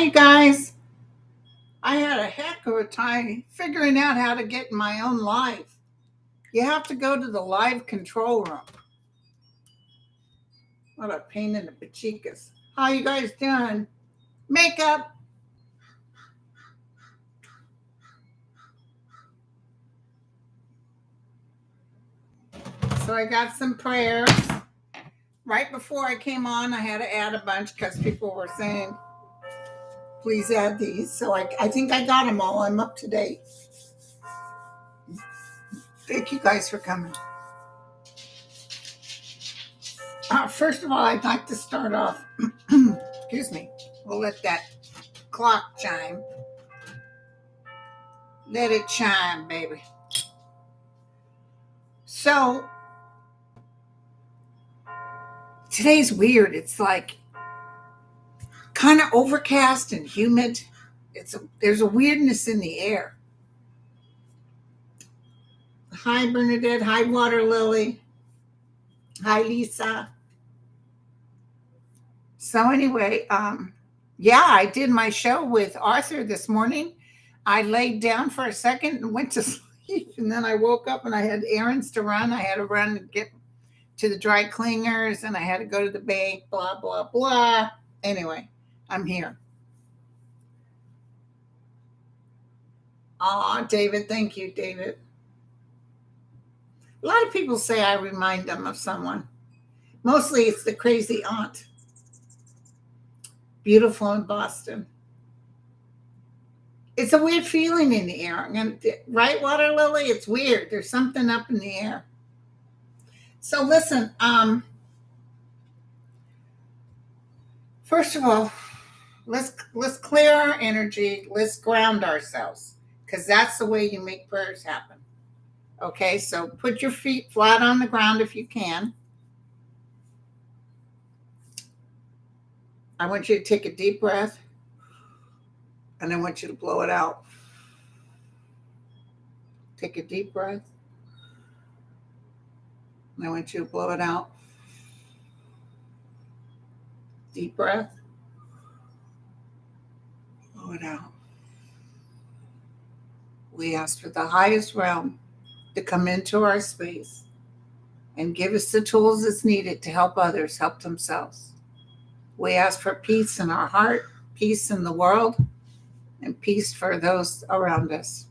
Hi, guys. I had a heck of a time figuring out how to get in my own live. You have to go to the live control room. What a pain in the pachikas. How you guys doing? Makeup. So I got some prayers. Right before I came on, I had to add a bunch because people were saying, please add these. So I think I got them all. I'm up to date. Thank you guys for coming. First of all, I'd like to start off. Excuse me. We'll let that clock chime. Let it chime, baby. So today's weird. It's like kind of overcast and humid. There's a weirdness in the air. Hi Bernadette. Hi Water Lily. Hi Lisa. So anyway, yeah, I did my show with Arthur this morning. I laid down for a second and went to sleep, and then I woke up and I had errands to run. I had to run and get to the dry cleaners, and I had to go to the bank. Blah blah blah. Anyway, I'm here. Aw, David, thank you, David. A lot of people say I remind them of someone. Mostly it's the crazy aunt. Beautiful in Boston. It's a weird feeling in the air. Right, Water Lily? It's weird. There's something up in the air. So listen, first of all, let's clear our energy. Let's ground ourselves, because that's the way you make prayers happen. Okay, so put your feet flat on the ground if you can. I want you to take a deep breath, and I want you to blow it out. Take a deep breath, and I want you to blow it out. Deep breath, blow it out. We ask for the highest realm to come into our space and give us the tools that's needed to help others help themselves. We ask for peace in our heart, peace in the world, and peace for those around us.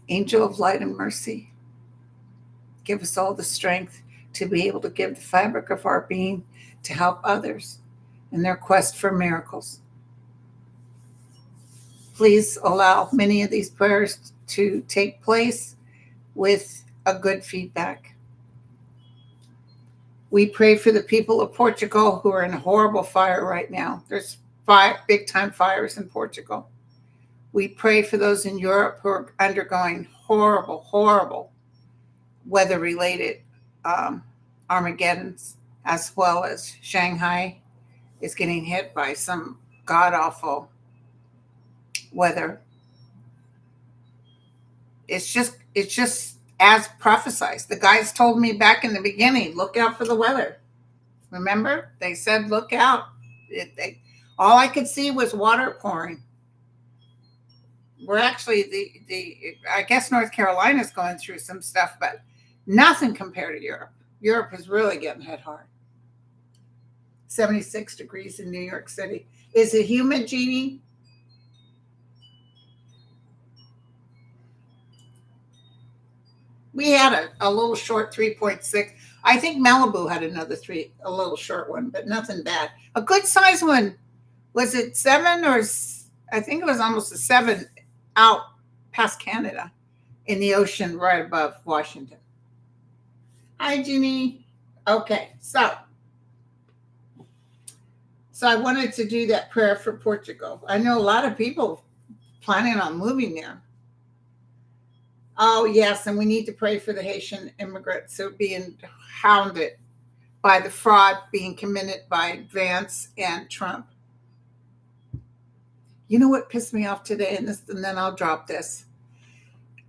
Angel of light and mercy, give us all the strength to be able to give the fabric of our being to help others in their quest for miracles. Please allow many of these prayers to take place with a good feedback. We pray for the people of Portugal who are in a horrible fire right now. There's big time fires in Portugal. We pray for those in Europe who are undergoing horrible weather related Armageddons, as well as Shanghai is getting hit by some god awful weather. It's just as prophesied. The guys told me back in the beginning, look out for the weather. Remember? They said, look out. All I could see was water pouring. We're actually I guess North Carolina's going through some stuff, but nothing compared to Europe. Europe is really getting hit hard. 76 degrees in New York City. Is it humid, Jeannie? We had a little short 3.6. I think Malibu had a little short one, but nothing bad. A good size one. Was it 7 or I think it was almost a 7 out past Canada in the ocean right above Washington. Hi, Jeannie. Okay, so I wanted to do that prayer for Portugal. I know a lot of people planning on moving there. Oh, yes, and we need to pray for the Haitian immigrants who are being hounded by the fraud being committed by Vance and Trump. You know what pissed me off today, and then I'll drop this.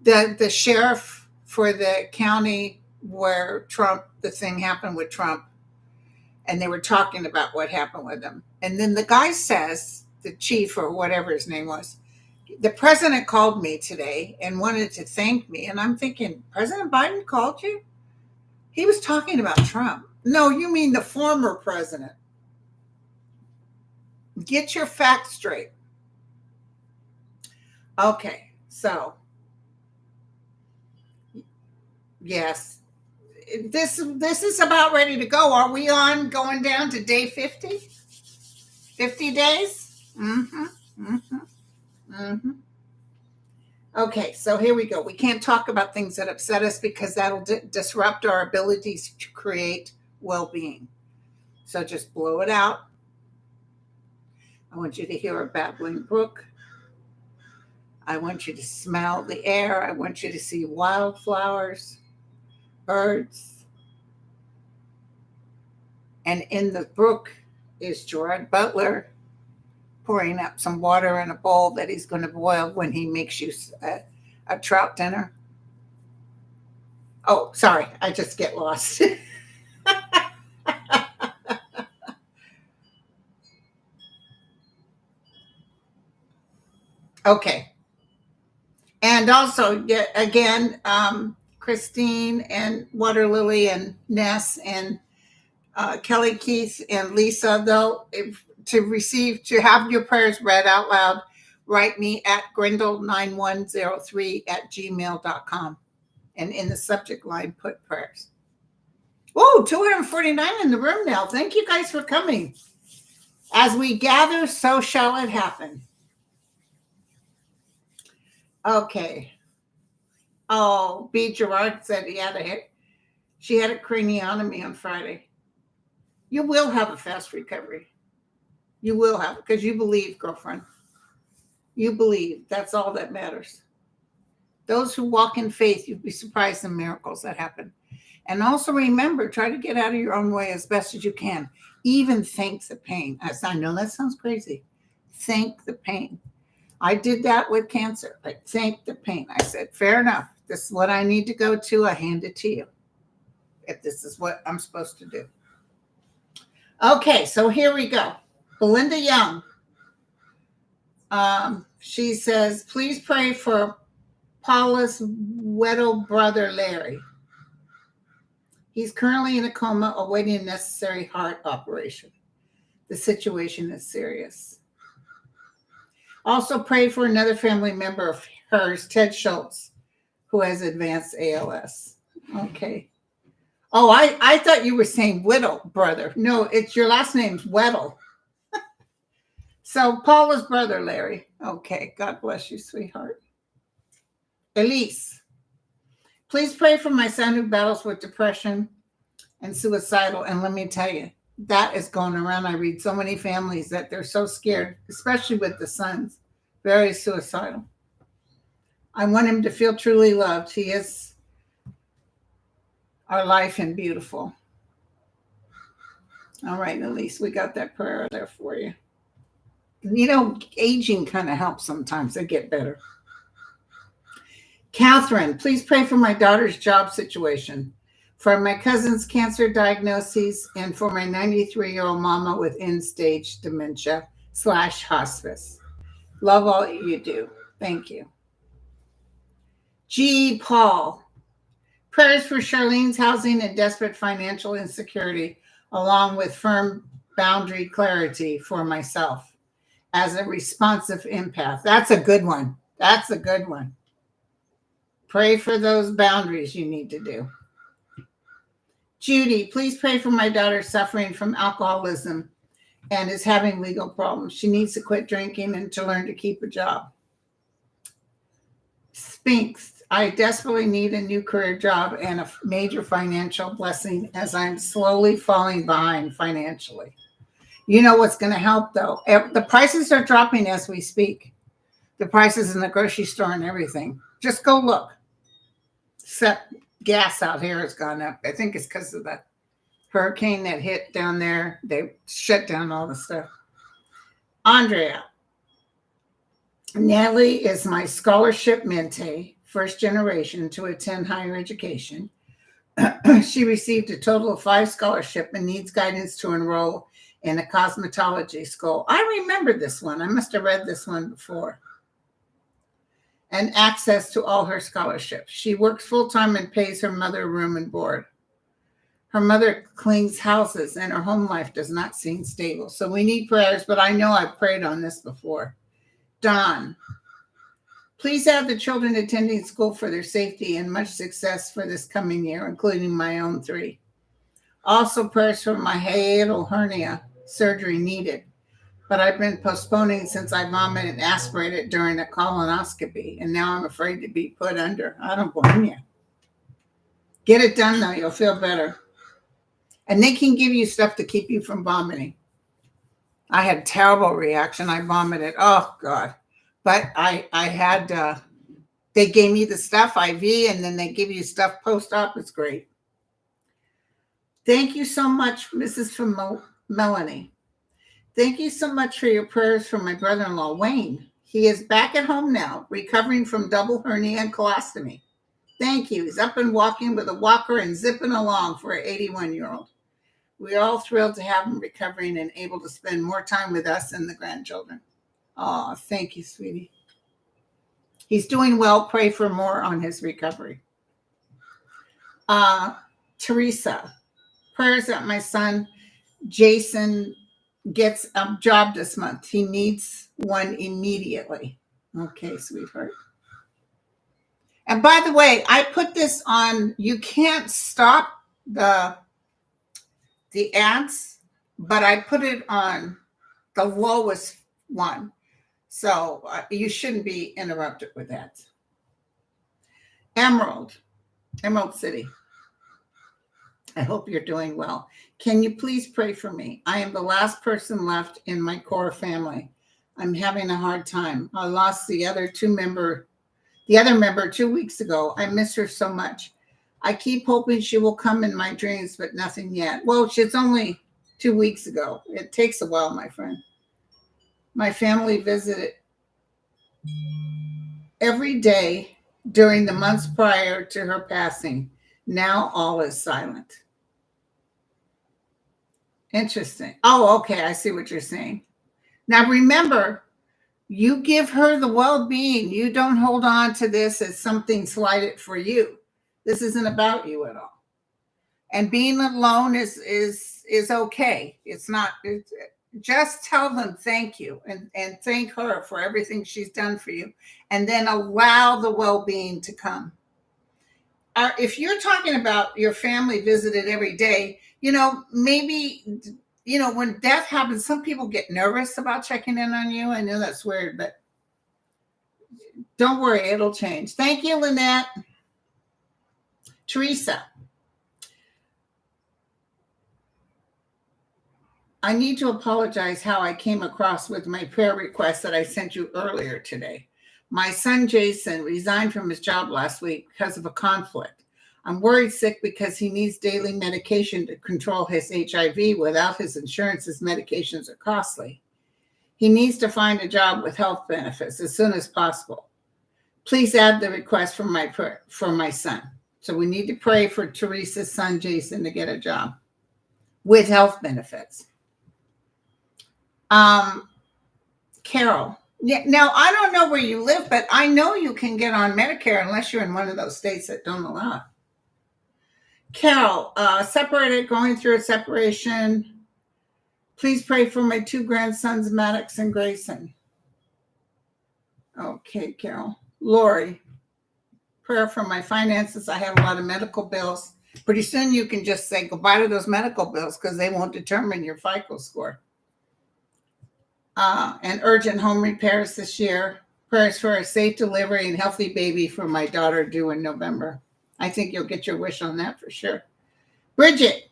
The sheriff for the county where the thing happened with Trump, and they were talking about what happened with him. And then the guy says, the chief or whatever his name was, the president called me today and wanted to thank me. And I'm thinking, President Biden called you? He was talking about Trump. No, you mean the former president. Get your facts straight. Okay, so yes, this is about ready to go. Are we on going down to day 50? 50 days? Mm-hmm. Mm-hmm. Mm-hmm. Okay, so here we go. We can't talk about things that upset us because that'll disrupt our abilities to create well-being. So just blow it out. I want you to hear a babbling brook. I want you to smell the air. I want you to see wildflowers, birds. And in the brook is Gerard Butler pouring up some water in a bowl that he's going to boil when he makes you a trout dinner. Oh, sorry, I just get lost. Okay. And also, again, Christine and Water Lily and Ness and Kelly Keith and Lisa, they'll to have your prayers read out loud, write me at grindle9103@gmail.com. And in the subject line, put prayers. Whoa, 249 in the room now. Thank you guys for coming. As we gather, so shall it happen. Okay. Oh, B. Gerard said she had a craniotomy on Friday. You will have a fast recovery. You will have, because you believe, girlfriend. You believe. That's all that matters. Those who walk in faith, you'd be surprised in miracles that happen. And also remember, try to get out of your own way as best as you can. Even thank the pain. I know that sounds crazy. Thank the pain. I did that with cancer. I thanked the pain. I said, fair enough. This is what I need to go to. I hand it to you. If this is what I'm supposed to do. Okay, so here we go. Belinda Young. She says, please pray for Paula's Weddle brother, Larry. He's currently in a coma awaiting a necessary heart operation. The situation is serious. Also pray for another family member of hers, Ted Schultz, who has advanced ALS. Okay. Oh, I thought you were saying Whittle brother. No, it's your last name's Weddle. So Paula's brother, Larry. Okay. God bless you, sweetheart. Elise. Please pray for my son who battles with depression and suicidal. And let me tell you, that is going around. I read so many families that they're so scared, especially with the sons, very suicidal. I want him to feel truly loved. He is our life and beautiful. All right, Elise, we got that prayer there for you. You know, aging kind of helps sometimes. They get better. Catherine, please pray for my daughter's job situation, for my cousin's cancer diagnoses, and for my 93-year-old mama with end-stage dementia / hospice. Love all you do. Thank you. G. Paul, prayers for Charlene's housing and desperate financial insecurity, along with firm boundary clarity for myself as a responsive empath. That's a good one. That's a good one. Pray for those boundaries you need to do. Judy, please pray for my daughter suffering from alcoholism and is having legal problems. She needs to quit drinking and to learn to keep a job. Spinks, I desperately need a new career job and a major financial blessing as I'm slowly falling behind financially. You know what's going to help, though? The prices are dropping as we speak. The prices in the grocery store and everything. Just go look. Except gas out here has gone up. I think it's because of the hurricane that hit down there. They shut down all the stuff. Andrea, Natalie is my scholarship mentee, first generation to attend higher education. She received a total of 5 scholarships and needs guidance to enroll in a cosmetology school. I remember this one. I must have read this one before. And access to all her scholarships. She works full-time and pays her mother room and board. Her mother cleans houses and her home life does not seem stable. So we need prayers, but I know I've prayed on this before. Don, please add the children attending school for their safety and much success for this coming year, including my own 3. Also prayers for my hiatal hernia surgery needed, but I've been postponing since I vomited and aspirated during a colonoscopy, and now I'm afraid to be put under. I don't blame you. Get it done, though. You'll feel better. And they can give you stuff to keep you from vomiting. I had a terrible reaction. I vomited. Oh, God. But I had, they gave me the stuff, IV, and then they give you stuff post-op. It's great. Thank you so much, Mrs. Melanie. Thank you so much for your prayers for my brother-in-law, Wayne. He is back at home now, recovering from double hernia and colostomy. Thank you. He's up and walking with a walker and zipping along for an 81-year-old. We're all thrilled to have him recovering and able to spend more time with us and the grandchildren. Oh, thank you, sweetie. He's doing well. Pray for more on his recovery. Teresa, prayers that my son, Jason, gets a job this month. He needs one immediately. Okay, sweetheart. And by the way, I put this on, you can't stop the ads, but I put it on the lowest one. So you shouldn't be interrupted with that. Emerald City. I hope you're doing well. Can you please pray for me? I am the last person left in my core family. I'm having a hard time. I lost the other member 2 weeks ago. I miss her so much. I keep hoping she will come in my dreams, but nothing yet. Well, it's only 2 weeks ago. It takes a while, my friend. My family visited every day during the months prior to her passing. Now all is silent. Interesting. Oh, okay. I see what you're saying. Now remember, you give her the well-being. You don't hold on to this as something slighted for you. This isn't about you at all. And being alone is okay. It's not. Just tell them thank you and thank her for everything she's done for you, and then allow the well-being to come. If you're talking about your family visited every day, maybe, when death happens, some people get nervous about checking in on you. I know that's weird, but don't worry, it'll change. Thank you, Lynette. Teresa, I need to apologize how I came across with my prayer request that I sent you earlier today. My son, Jason, resigned from his job last week because of a conflict. I'm worried sick because he needs daily medication to control his HIV. Without his insurance, his medications are costly. He needs to find a job with health benefits as soon as possible. Please add the request for my son. So we need to pray for Teresa's son, Jason, to get a job with health benefits. Carol. Yeah, now, I don't know where you live, but I know you can get on Medicare unless you're in one of those states that don't allow it. Carol, separated, going through a separation. Please pray for my 2 grandsons, Maddox and Grayson. Okay, Carol. Lori, prayer for my finances. I have a lot of medical bills. Pretty soon you can just say goodbye to those medical bills because they won't determine your FICO score. And urgent home repairs this year. Prayers for a safe delivery and healthy baby for my daughter due in November. I think you'll get your wish on that for sure. Bridget,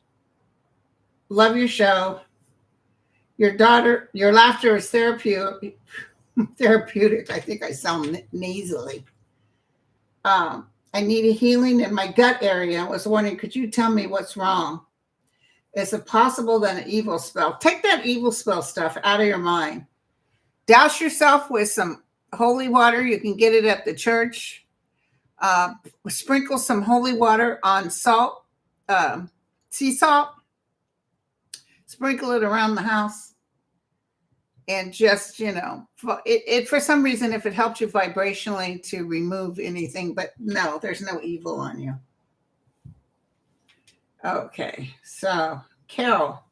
love your show. Your laughter is therapeutic. I think I sound nasally. I need a healing in my gut area. I was wondering, could you tell me what's wrong? Is it possible that an evil spell? Take that evil spell stuff out of your mind. Douse yourself with some holy water. You can get it at the church. Sprinkle some holy water on salt sea salt, sprinkle it around the house, and just, it for some reason, if it helps you vibrationally to remove anything, but no, there's no evil on you. Okay, so Carol,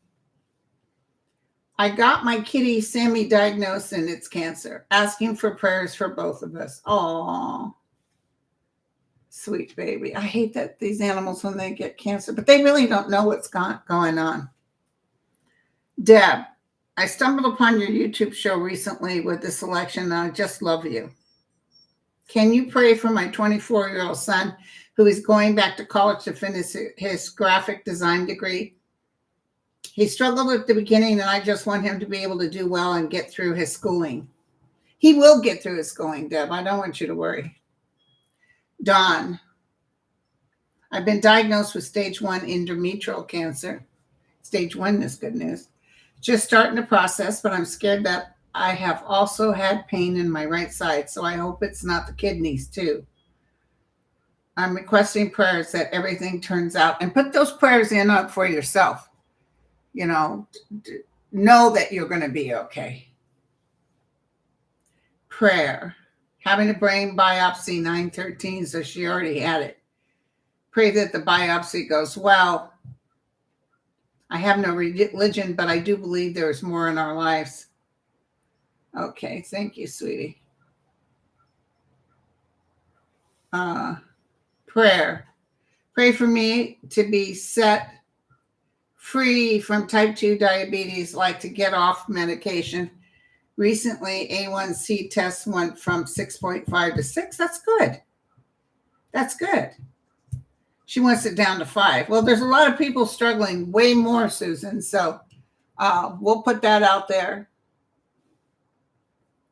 I got my kitty Sammy diagnosed and it's cancer. Asking for prayers for both of us. Oh, sweet baby. I hate that these animals when they get cancer, but they really don't know what's going on. Deb, I stumbled upon your YouTube show recently with the selection, and I just love you. Can you pray for my 24-year-old son who is going back to college to finish his graphic design degree? He struggled at the beginning, and I just want him to be able to do well and get through his schooling. He will get through his schooling, Deb. I don't want you to worry. Dawn, I've been diagnosed with stage 1 endometrial cancer. Stage 1 is good news. Just starting the process, but I'm scared that I have also had pain in my right side, so I hope it's not the kidneys too. I'm requesting prayers that everything turns out, and put those prayers in up for yourself. Know that you're going to be okay. Prayer. Having a brain biopsy 9/13, so she already had it. Pray that the biopsy goes well. I have no religion, but I do believe there's more in our lives. Okay, thank you, sweetie. Prayer. Pray for me to be set free from type 2 diabetes, like to get off medication. Recently, A1C test went from 6.5 to 6. That's good. That's good. She wants it down to 5. Well, there's a lot of people struggling way more, Susan. So we'll put that out there.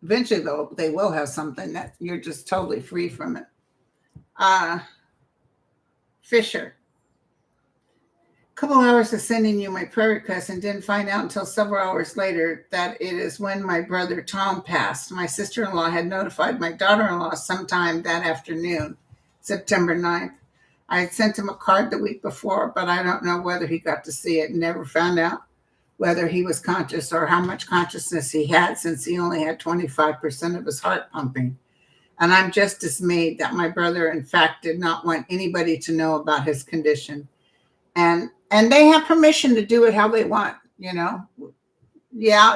Eventually, though, they will have something that you're just totally free from it. Fisher. A couple hours of sending you my prayer request and didn't find out until several hours later that it is when my brother Tom passed. My sister-in-law had notified my daughter-in-law sometime that afternoon, September 9th. I had sent him a card the week before, but I don't know whether he got to see it. Never found out whether he was conscious or how much consciousness he had, since he only had 25% of his heart pumping. And I'm just dismayed that my brother, in fact, did not want anybody to know about his condition. And they have permission to do it how they want, Yeah,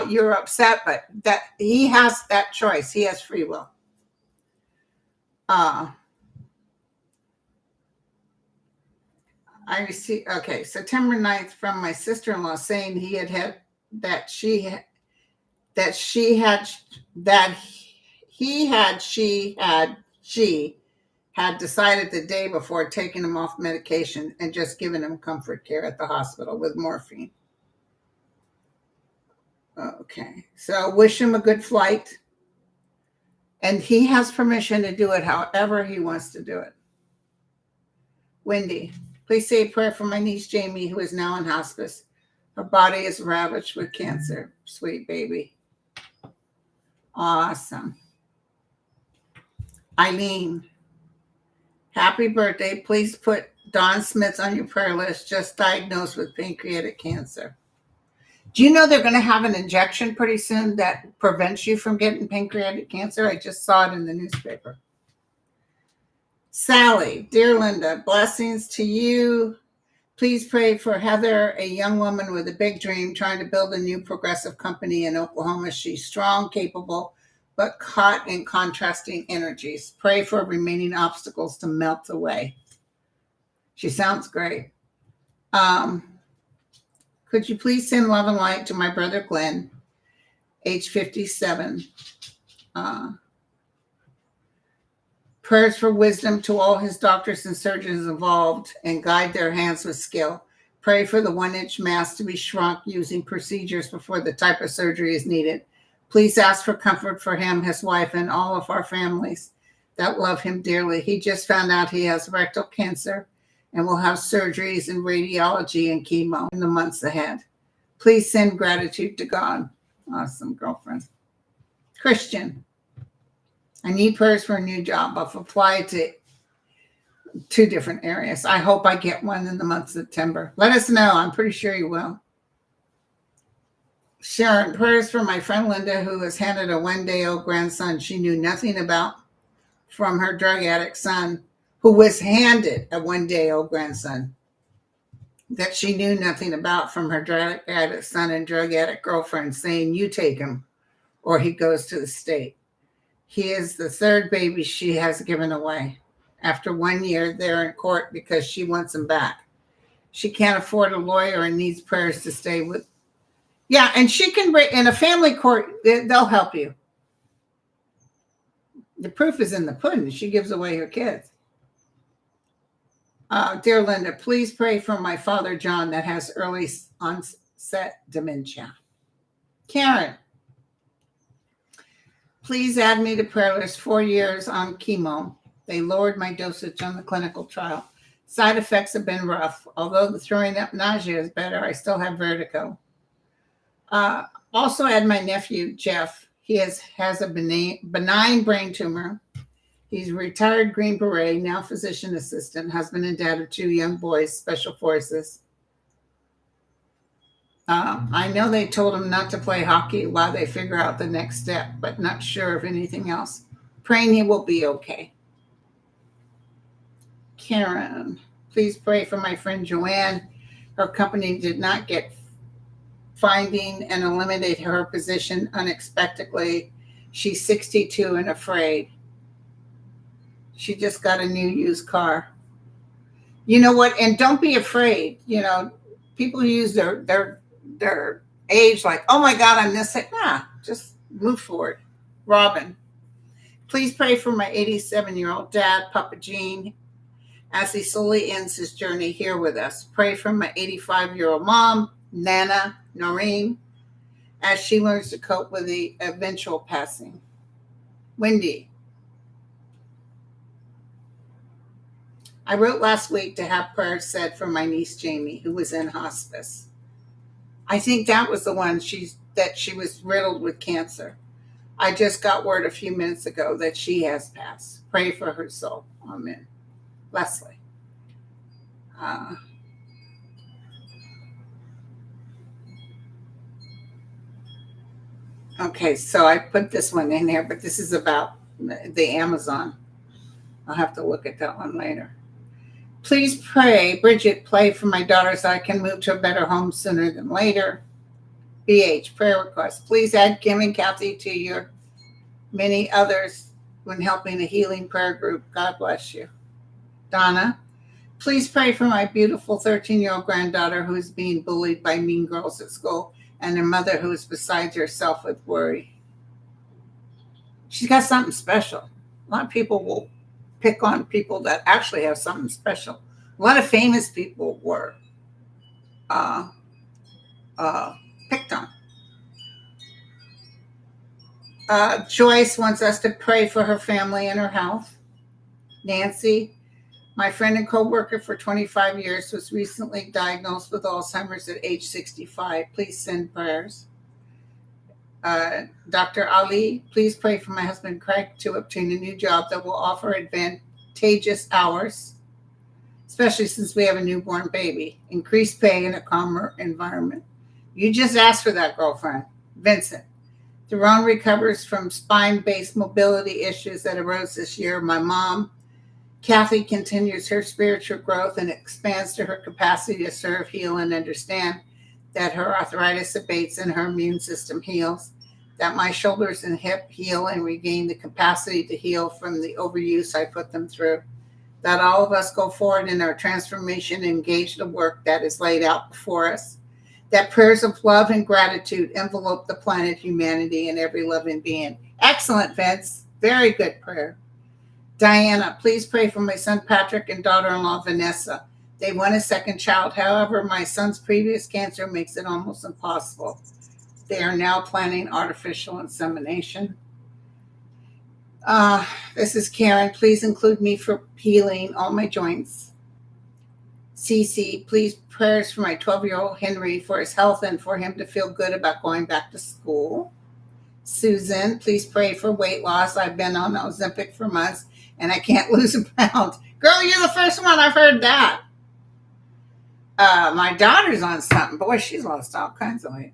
you're upset, but that he has that choice. He has free will. I received, September 9th from my sister-in-law saying he had she had decided the day before taking him off medication and just given him comfort care at the hospital with morphine. Okay, so wish him a good flight. And he has permission to do it however he wants to do it. Wendy, please say a prayer for my niece Jamie, who is now in hospice. Her body is ravaged with cancer. Sweet baby. Awesome. Eileen, happy birthday. Please put Don Smith on your prayer list, just diagnosed with pancreatic cancer. Do you know they're going to have an injection pretty soon that prevents you from getting pancreatic cancer? I just saw it in the newspaper. Sally, dear Linda, blessings to you. Please pray for Heather, a young woman with a big dream trying to build a new progressive company in Oklahoma. She's strong, capable, but caught in contrasting energies. Pray for remaining obstacles to melt away. She sounds great. Could you please send love and light to my brother Glenn, age 57. Prayers for wisdom to all his doctors and surgeons involved, and guide their hands with skill. Pray for the 1-inch mass to be shrunk using procedures before the type of surgery is needed. Please ask for comfort for him, his wife, and all of our families that love him dearly. He just found out he has rectal cancer and will have surgeries and radiology and chemo in the months ahead. Please send gratitude to God. Awesome, girlfriend. Christian, I need prayers for a new job. I've applied to 2 different areas. I hope I get one in the month of September. Let us know. I'm pretty sure you will. Sharon, prayers for my friend Linda, who was handed a 1-day-old grandson she knew nothing about from her drug addict son, who was handed a 1-day-old grandson that she knew nothing about from her drug addict son and drug addict girlfriend, saying, "You take him or he goes to the state." He is the 3rd baby she has given away. After 1 year, they're in court because she wants him back. She can't afford a lawyer and needs prayers to stay with. Yeah, and she can bring in a family court, they'll help you. The proof is in the pudding. She gives away her kids. Dear Linda, please pray for my father, John, that has early onset dementia. Karen, please add me to prayer list. 4 years on chemo. They lowered my dosage on the clinical trial. Side effects have been rough. Although the throwing up nausea is better, I still have vertigo. Also add my nephew, Jeff. He has a benign brain tumor. He's a retired Green Beret, now physician assistant, husband and dad of 2 young boys, special forces. I know they told him not to play hockey while they figure out the next step, but not sure of anything else. Praying he will be okay. Karen, please pray for my friend Joanne. Her company did not get finding and eliminate her position unexpectedly. She's 62 and afraid. She just got a new used car. You know what? And don't be afraid. You know, people use their age like, oh my God, I'm this. Nah, just move forward. Robin, please pray for my 87-year-old dad, Papa Gene, as he slowly ends his journey here with us. Pray for my 85-year-old mom, Nana Noreen, as she learns to cope with the eventual passing. Wendy, I wrote last week to have prayers said for my niece Jamie, who was in hospice. I think that was the one she was riddled with cancer. I just got word a few minutes ago that she has passed. Pray for her soul. Amen. Leslie. Okay, so I put this one in here, but this is about the Amazon. I'll have to look at that one later. Please pray, Bridget, play for my daughter so I can move to a better home sooner than later. BH, prayer request. Please add Kim and Kathy to your many others when helping the healing prayer group. God bless you. Donna, please pray for my beautiful 13-year-old granddaughter who is being bullied by mean girls at school and her mother who is beside herself with worry. She's got something special. A lot of people will pick on people that actually have something special. A lot of famous people were picked on. Joyce wants us to pray for her family and her health. Nancy, my friend and co-worker for 25 years, was recently diagnosed with Alzheimer's at age 65. Please send prayers. Dr. Ali, please pray for my husband Craig to obtain a new job that will offer advantageous hours, especially since we have a newborn baby, increased pay, and a calmer environment. You just asked for that, girlfriend. Vincent, Theron recovers from spine-based mobility issues that arose this year. My mom, Kathy, continues her spiritual growth and expands to her capacity to serve, heal, and understand, that her arthritis abates and her immune system heals, that my shoulders and hip heal and regain the capacity to heal from the overuse I put them through, that all of us go forward in our transformation and engage the work that is laid out before us, that prayers of love and gratitude envelope the planet, humanity, and every living being. Excellent, Vince. Very good prayer. Diana, please pray for my son Patrick and daughter-in-law Vanessa. They want a second child. However, my son's previous cancer makes it almost impossible. They are now planning artificial insemination. This is Karen. Please include me for healing all my joints. Cece, please prayers for my 12-year-old Henry for his health and for him to feel good about going back to school. Susan, please pray for weight loss. I've been on Ozempic for months and I can't lose a pound. Girl, you're the first one I've heard that. My daughter's on something. Boy, she's lost all kinds of weight.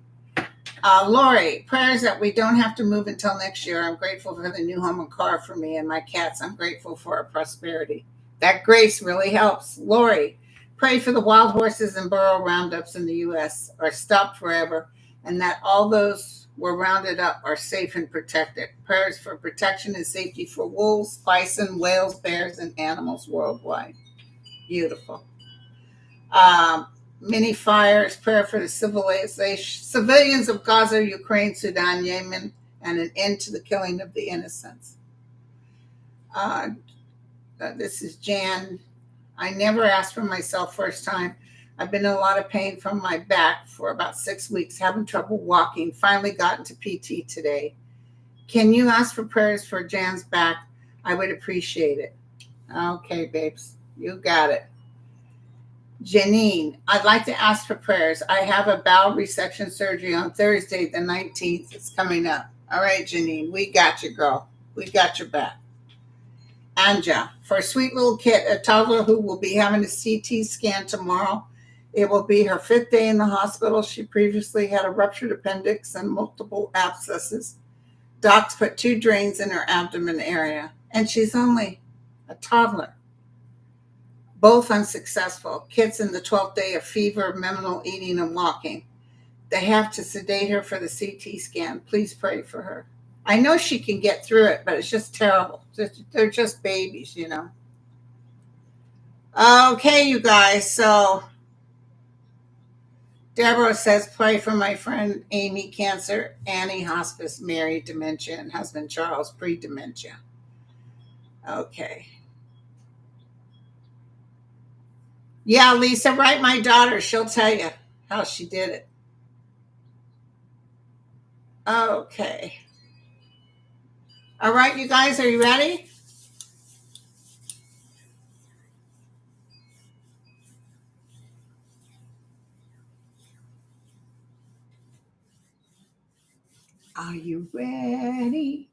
Lori, prayers that we don't have to move until next year. I'm grateful for the new home and car for me and my cats. I'm grateful for our prosperity. That grace really helps. Lori, pray for the wild horses and burro roundups in the U.S. are stopped forever and that all those were rounded up are safe and protected. Prayers for protection and safety for wolves, bison, whales, bears, and animals worldwide. Beautiful. Um, Many fires, prayer for the civilians of Gaza, Ukraine, Sudan, Yemen, and an end to the killing of the innocents. Uh, this is Jan. I never asked for myself first time. I've been in a lot of pain from my back for about 6 weeks, having trouble walking. Finally got into PT today. Can you ask for prayers for Jan's back? I would appreciate it. Okay, babes, you got it. Janine, I'd like to ask for prayers. I have a bowel resection surgery on Thursday, the 19th. It's coming up. All right, Janine, we got you, girl. We got your back. Anja, for a sweet little kid, a toddler who will be having a CT scan tomorrow. It will be her 5th day in the hospital. She previously had a ruptured appendix and multiple abscesses. Docs put 2 drains in her abdomen area, and she's only a toddler. Both unsuccessful. Kids in the 12th day of fever, minimal eating, and walking. They have to sedate her for the CT scan. Please pray for her. I know she can get through it, but it's just terrible. They're just babies, you know. Okay, you guys. So Deborah says, pray for my friend Amy, cancer, Annie, hospice, Mary, dementia, and husband Charles, pre-dementia. Okay. Yeah, Lisa, write my daughter. She'll tell you how she did it. Okay. All right, you guys, are you ready? Are you ready?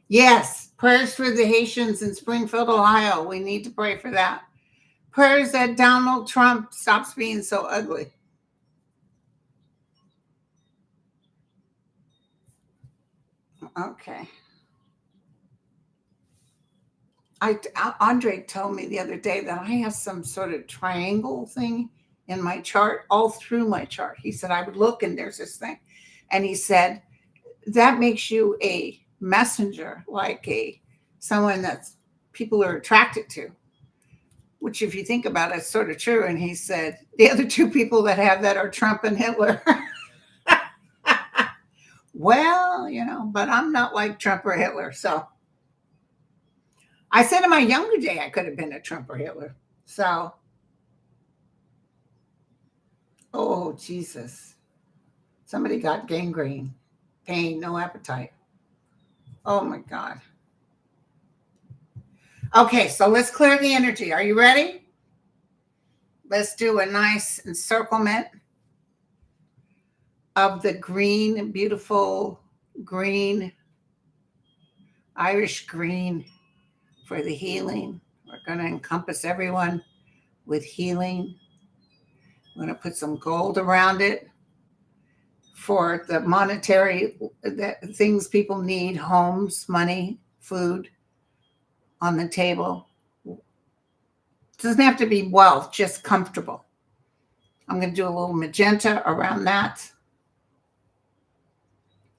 Yes. Prayers for the Haitians in Springfield, Ohio. We need to pray for that. Prayers that Donald Trump stops being so ugly. Okay. Andre told me the other day that I have some sort of triangle thing in my chart, all through my chart. He said I would look and there's this thing. And he said that makes you a messenger, like someone that's people are attracted to. Which, if you think about it, is sort of true. And he said the other 2 people that have that are Trump and Hitler. Well, you know, but I'm not like Trump or Hitler. So I said in my younger day, I could have been a Trump or Hitler. So, oh, Jesus. Somebody got gangrene, pain, no appetite. Oh, my God. Okay, so let's clear the energy. Are you ready? Let's do a nice encirclement of the green, beautiful green, Irish green for the healing. We're going to encompass everyone with healing. I'm going to put some gold around it for the monetary things people need, homes, money, food on the table. It doesn't have to be wealth, just comfortable. I'm going to do a little magenta around that.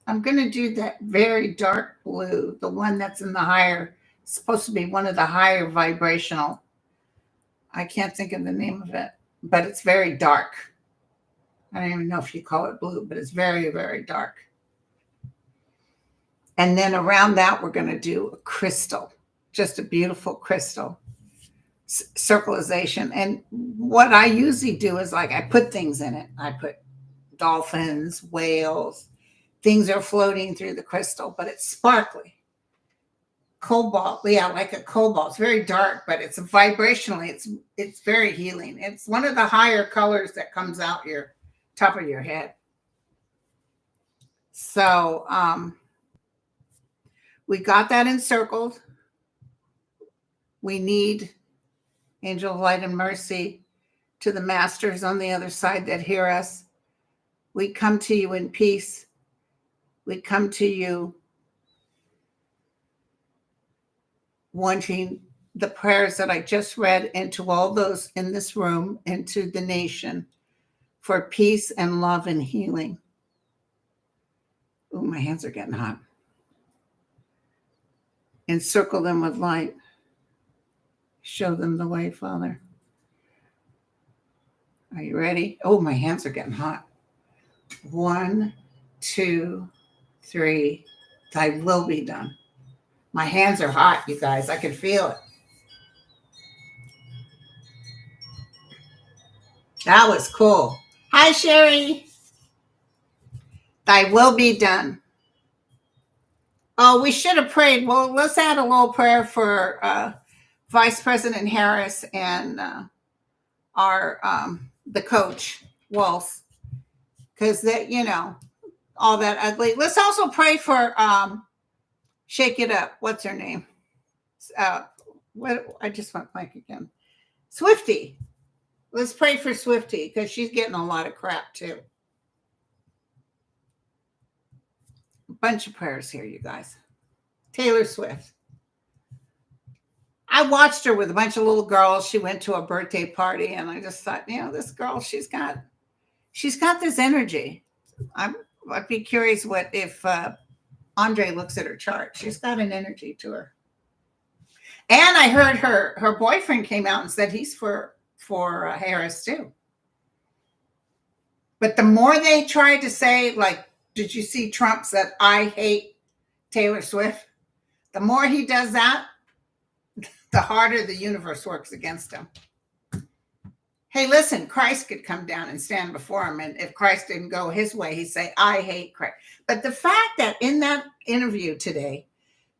I'm going to do that very dark blue, the one that's in the higher, supposed to be one of the higher vibrational. I can't think of the name of it, but it's very dark. I don't even know if you call it blue, but it's very, very dark. And then around that, we're going to do a crystal, just a beautiful crystal circleization. And what I usually do is like I put things in it. I put dolphins, whales, things are floating through the crystal, but it's sparkly. Cobalt, yeah, like a cobalt. It's very dark, but it's vibrationally, it's very healing. It's one of the higher colors that comes out your top of your head. So we got that encircled. We need angel of light and mercy to the masters on the other side that hear us. We come to you in peace. We come to you wanting the prayers that I just read into all those in this room, into the nation, for peace and love and healing. Oh, my hands are getting hot. Encircle them with light. Show them the way, Father. Are you ready? Oh, my hands are getting hot. 1, 2, 3. Thy will be done. My hands are hot, you guys. I can feel it. That was cool. Hi, Sherry. Thy will be done. Oh, we should have prayed. Well, let's add a little prayer for Vice President Harris and the coach, Walls, because that, all that ugly. Let's also pray for Shake It Up. What's her name? I just went blank again. Swifty. Let's pray for Swifty because she's getting a lot of crap too. A bunch of prayers here, you guys. Taylor Swift. I watched her with a bunch of little girls. She went to a birthday party, and I just thought, this girl, she's got this energy. I'd be curious if Andre looks at her chart. She's got an energy to her. And I heard her boyfriend came out and said he's for Harris too. But the more they tried to say, like, did you see Trump said, I hate Taylor Swift? The more he does that, the harder the universe works against him. Hey, listen, Christ could come down and stand before him. And if Christ didn't go his way, he'd say, I hate Christ. But the fact that in that interview today,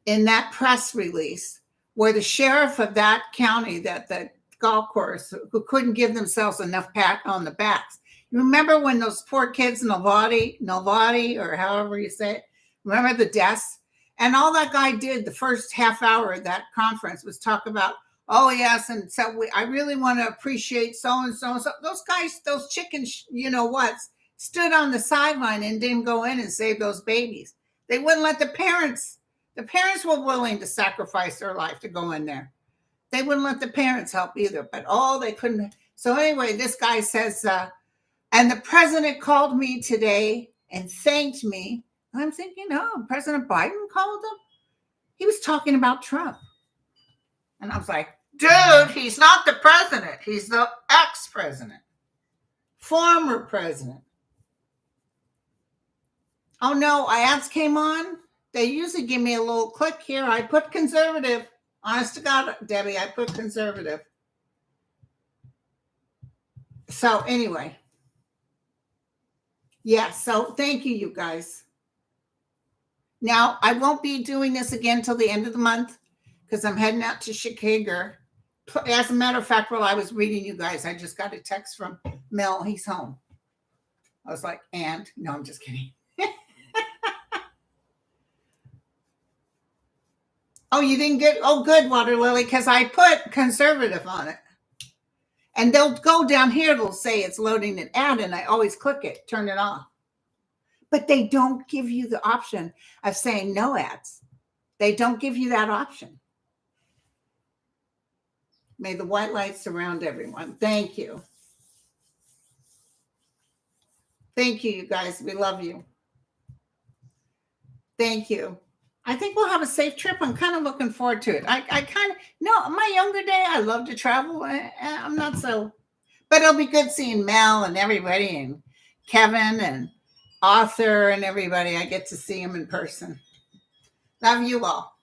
in that press release, where the sheriff of that county, that the golf course, who couldn't give themselves enough pat on the backs. You remember when those poor kids, Novati, or however you say it, remember the deaths? And all that guy did the first half hour of that conference was talk about, oh, yes, and so I really want to appreciate so-and-so. So those guys, those chickens, stood on the sideline and didn't go in and save those babies. They wouldn't let the parents were willing to sacrifice their life to go in there. They wouldn't let the parents help either, but they couldn't. So anyway, this guy says, and the president called me today and thanked me. And I'm thinking, President Biden called him? He was talking about Trump. And I was like, dude, he's not the president. He's the ex-president, former president. Oh, no, ads came on. They usually give me a little click here. I put conservative. Honest to God, Debbie, I put conservative. So anyway. So thank you guys. Now, I won't be doing this again till the end of the month because I'm heading out to Chicago. As a matter of fact, while I was reading you guys, I just got a text from Mel. He's home. I was like, no, I'm just kidding. Oh, you didn't get, good, Water Lily, because I put conservative on it. And they'll go down here, they'll say it's loading an ad, and I always click it, turn it off. But they don't give you the option of saying no ads. They don't give you that option. May the white light surround everyone. Thank you. Thank you, you guys. We love you. Thank you. I think we'll have a safe trip. I'm kind of looking forward to it. My younger day, I love to travel. I'm not so, but it'll be good seeing Mel and everybody and Kevin and Arthur and everybody. I get to see them in person. Love you all.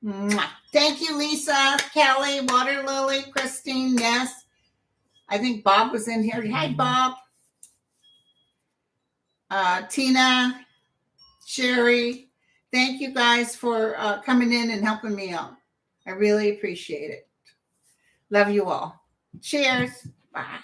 Mwah. Thank you, Lisa, Kelly, Water Lily, Christine, Ness. I think Bob was in here. Hi, Bob. Tina, Sherry. Thank you guys for coming in and helping me out. I really appreciate it. Love you all. Cheers. Bye.